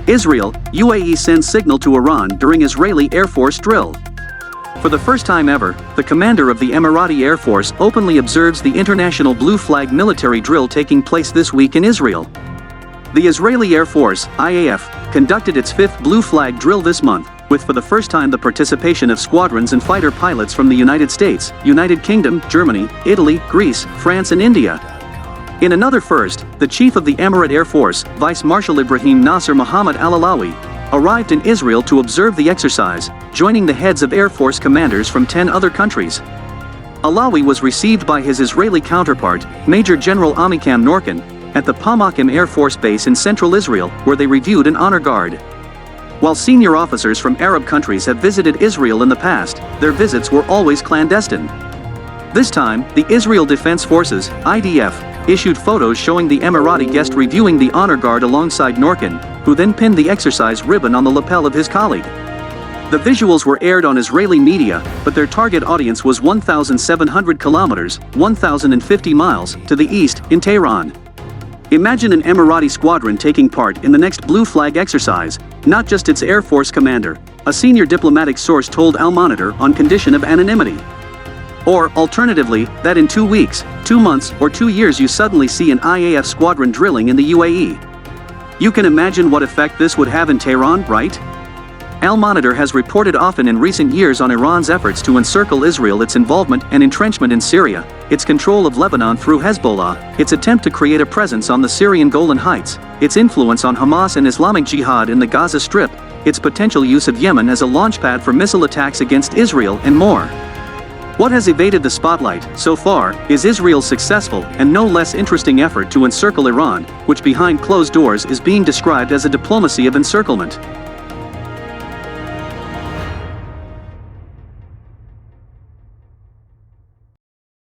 Israel, UAE sends signal to Iran during Israeli Air Force drill. For the first time ever, the commander of the Emirati Air Force openly observes the international blue flag military drill taking place this week in Israel. The Israeli Air Force, IAF, conducted its fifth blue flag drill this month, with for the first time the participation of squadrons and fighter pilots from the United States, United Kingdom, Germany, Italy, Greece, France and India. In another first, the chief of the Emirate Air Force, Vice Marshal Ibrahim Nasser Mohammed Al-Alawi, arrived in Israel to observe the exercise, joining the heads of Air Force commanders from 10 other countries. Alawi was received by his Israeli counterpart, Major General Amikam Norkin, at the Pamakim Air Force Base in central Israel, where they reviewed an honor guard. While senior officers from Arab countries have visited Israel in the past, their visits were always clandestine. This time, the Israel Defense Forces, IDF, issued photos showing the Emirati guest reviewing the honor guard alongside Norkin, who then pinned the exercise ribbon on the lapel of his colleague. The visuals were aired on Israeli media, but their target audience was 1,700 kilometers, 1,050 miles, to the east, in Tehran. Imagine an Emirati squadron taking part in the next blue flag exercise, not just its Air Force commander, a senior diplomatic source told Al Monitor on condition of anonymity. Or, alternatively, that in 2 weeks, 2 months, or 2 years you suddenly see an IAF squadron drilling in the UAE. You can imagine what effect this would have in Tehran, right? Al Monitor has reported often in recent years on Iran's efforts to encircle Israel, its involvement and entrenchment in Syria, its control of Lebanon through Hezbollah, its attempt to create a presence on the Syrian Golan Heights, its influence on Hamas and Islamic Jihad in the Gaza Strip, its potential use of Yemen as a launchpad for missile attacks against Israel, and more. What has evaded the spotlight, so far, is Israel's successful and no less interesting effort to encircle Iran, which behind closed doors is being described as a diplomacy of encirclement.